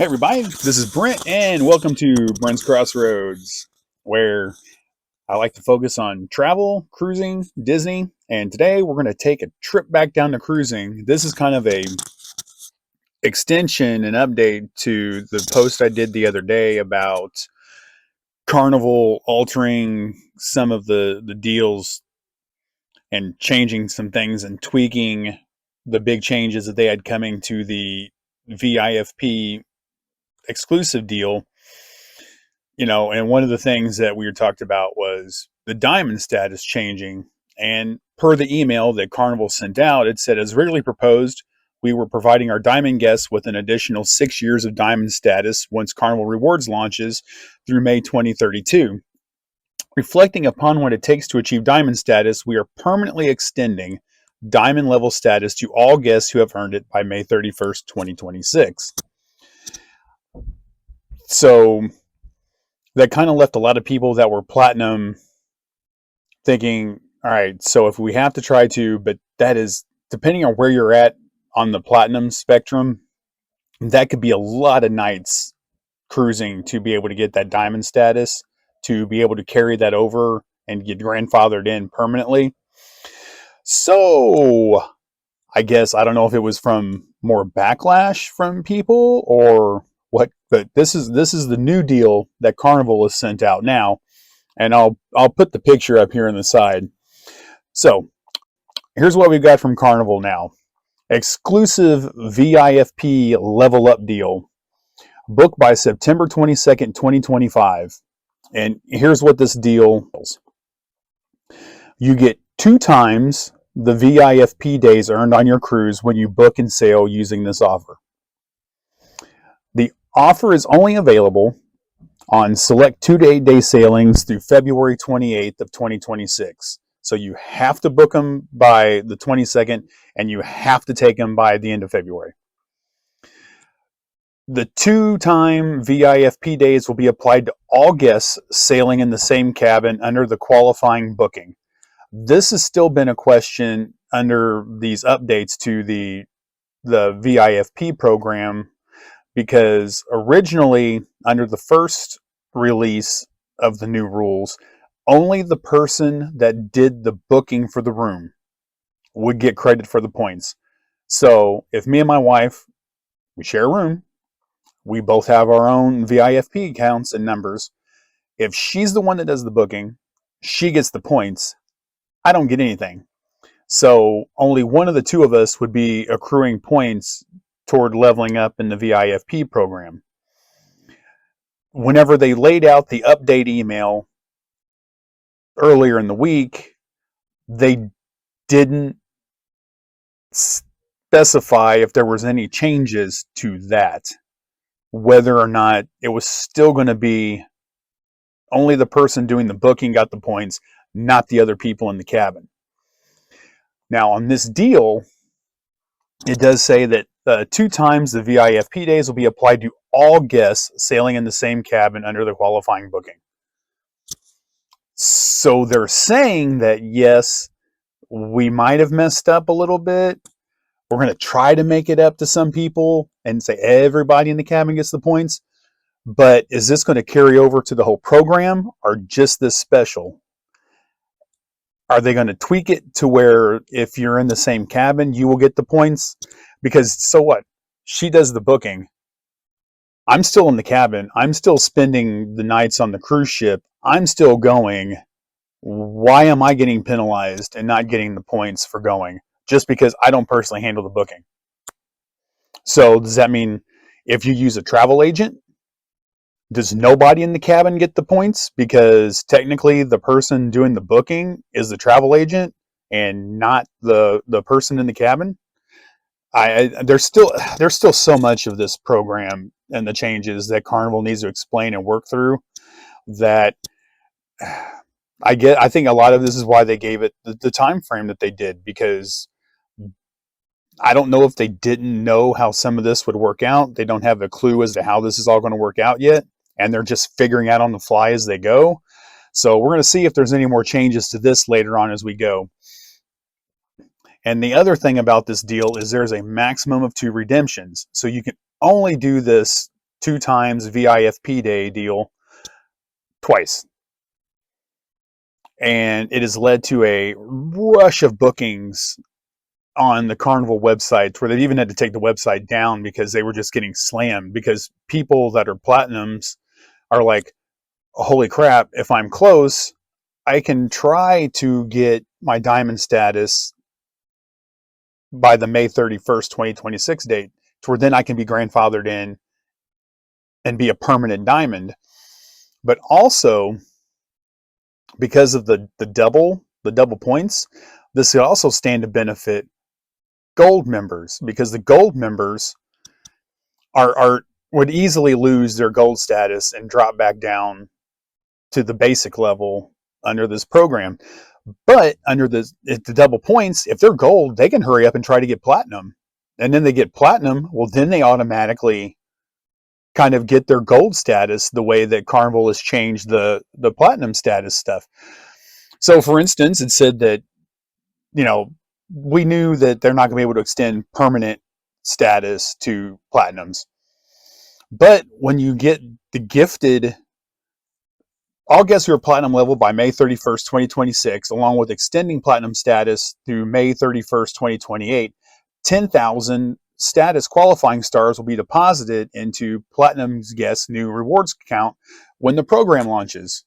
Hey everybody, this is Brent and welcome to Brent's Crossroads, where I like to focus on travel, cruising, Disney, and today we're going to take a trip back down to cruising. This is kind of a extension and update to the post I did the other day about Carnival altering some of the deals and changing some things and tweaking the big changes that they had coming to the VIFP exclusive deal. And one of the things that we were talked about was the diamond status changing. And per the email that Carnival sent out, it said, as originally proposed, we were providing our diamond guests with an additional 6 years of diamond status once Carnival Rewards launches through May 2032. Reflecting upon what it takes to achieve diamond status, we are permanently extending diamond level status to all guests who have earned it by May 31st, 2026. So that kind of left a lot of people that were platinum thinking, all right, so if we have to try to, but that is, depending on where you're at on the platinum spectrum, that could be a lot of nights cruising to be able to get that diamond status, to be able to carry that over and get grandfathered in permanently. So I guess, I don't know if it was from more backlash from people or what, but this is the new deal that Carnival has sent out now, and I'll put the picture up here on the side. So here's what we've got from Carnival now: exclusive VIFP level up deal, booked by September 22nd, 2025. And here's what this deal is: you get 2 times the VIFP days earned on your cruise when you book and sail using this offer. The offer is only available on select 2 to 8 day sailings through February 28th of 2026. So you have to book them by the 22nd and you have to take them by the end of February. The 2-time VIFP days will be applied to all guests sailing in the same cabin under the qualifying booking. This has still been a question under these updates to the VIFP program, because originally, under the first release of the new rules, only the person that did the booking for the room would get credit for the points. So if me and my wife, we share a room, we both have our own VIFP accounts and numbers. If she's the one that does the booking, she gets the points. I don't get anything. So only one of the two of us would be accruing points toward leveling up in the VIFP program. Whenever they laid out the update email earlier in the week, they didn't specify if there was any changes to that, whether or not it was still going to be only the person doing the booking got the points, not the other people in the cabin. Now, on this deal, it does say that 2 times the VIFP days will be applied to all guests sailing in the same cabin under the qualifying booking. So they're saying that, yes, we might have messed up a little bit. We're going to try to make it up to some people and say everybody in the cabin gets the points. But is this going to carry over to the whole program or just this special? Are they going to tweak it to where if you're in the same cabin, you will get the points? Because so what? She does the booking. I'm still in the cabin. I'm still spending the nights on the cruise ship. I'm still going. Why am I getting penalized and not getting the points for going? Just because I don't personally handle the booking. So does that mean if you use a travel agent, does nobody in the cabin get the points? Because technically the person doing the booking is the travel agent and not the person in the cabin. There's still so much of this program and the changes that Carnival needs to explain and work through that I think a lot of this is why they gave it the time frame that they did, because I don't know if they didn't know how some of this would work out. They don't have a clue as to how this is all going to work out yet, and they're just figuring out on the fly as they go. So we're going to see if there's any more changes to this later on as we go. And the other thing about this deal is there's a maximum of 2 redemptions. So you can only do this 2 times VIFP day deal twice. And it has led to a rush of bookings on the Carnival website where they've even had to take the website down because they were just getting slammed, because people that are platinums are like, holy crap, if I'm close, I can try to get my diamond status by the May 31st, 2026 date, to where then I can be grandfathered in and be a permanent diamond. But also, because of the double points, this could also stand to benefit gold members, because the gold members would easily lose their gold status and drop back down to the basic level under this program. But under the double points, if they're gold, they can hurry up and try to get platinum. And then they get platinum, well, then they automatically kind of get their gold status the way that Carnival has changed the platinum status stuff. So, for instance, it said that, we knew that they're not going to be able to extend permanent status to platinums. But when you get the gifted, all guests who are platinum level by May 31st, 2026, along with extending platinum status through May 31st, 2028, 10,000 status qualifying stars will be deposited into Platinum's guest new rewards account when the program launches.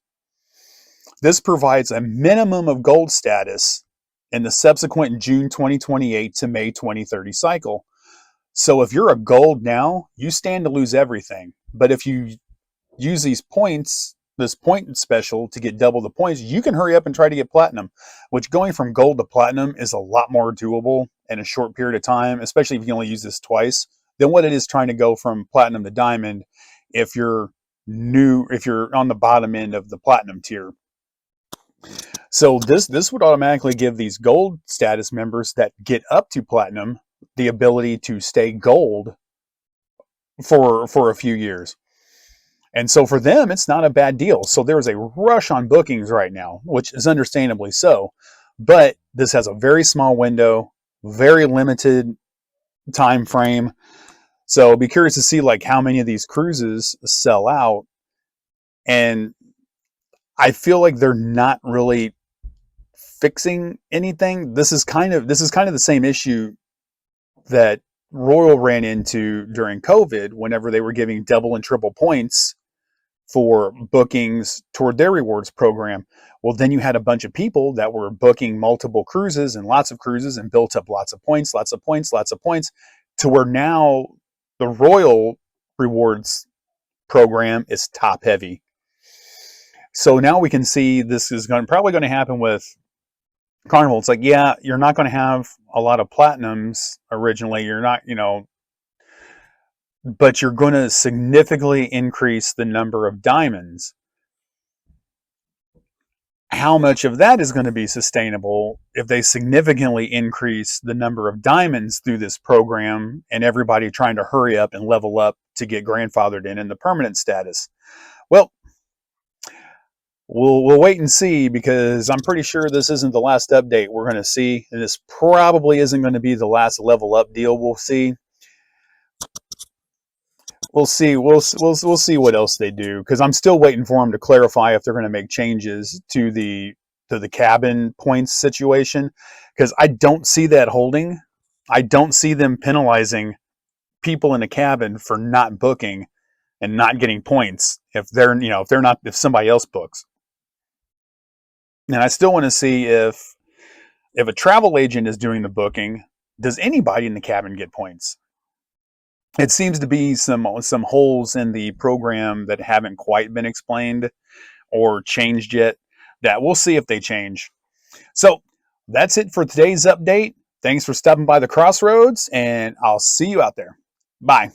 This provides a minimum of gold status in the subsequent June 2028 to May 2030 cycle. So if you're a gold now, you stand to lose everything. But if you use these points, this point special, to get double the points, you can hurry up and try to get platinum, which going from gold to platinum is a lot more doable in a short period of time, especially if you only use this twice, than what it is trying to go from platinum to diamond if you're on the bottom end of the platinum tier. So this would automatically give these gold status members that get up to platinum the ability to stay gold for a few years. And so for them, it's not a bad deal. So there's a rush on bookings right now, which is understandably so. But this has a very small window, very limited time frame. So be curious to see like how many of these cruises sell out. And I feel like they're not really fixing anything. This is kind of the same issue that Royal ran into during COVID, whenever they were giving double and triple points for bookings toward their rewards program. Well, then you had a bunch of people that were booking multiple cruises and lots of cruises and built up lots of points, to where now the Royal rewards program is top heavy. So now we can see this is probably going to happen with Carnival. It's like, yeah, you're not going to have a lot of platinums originally. You're not, but you're going to significantly increase the number of diamonds. How much of that is going to be sustainable if they significantly increase the number of diamonds through this program and everybody trying to hurry up and level up to get grandfathered in the permanent status? Well, we'll wait and see, because I'm pretty sure this isn't the last update we're going to see, and this probably isn't going to be the last level up deal we'll see. We'll see what else they do, because I'm still waiting for them to clarify if they're going to make changes to the cabin points situation, because I don't see that holding. I don't see them penalizing people in a cabin for not booking and not getting points if somebody else books. And I still want to see if a travel agent is doing the booking, does anybody in the cabin get points? It seems to be some holes in the program that haven't quite been explained or changed yet, that we'll see if they change. So that's it for today's update. Thanks for stopping by the Crossroads, and I'll see you out there. Bye.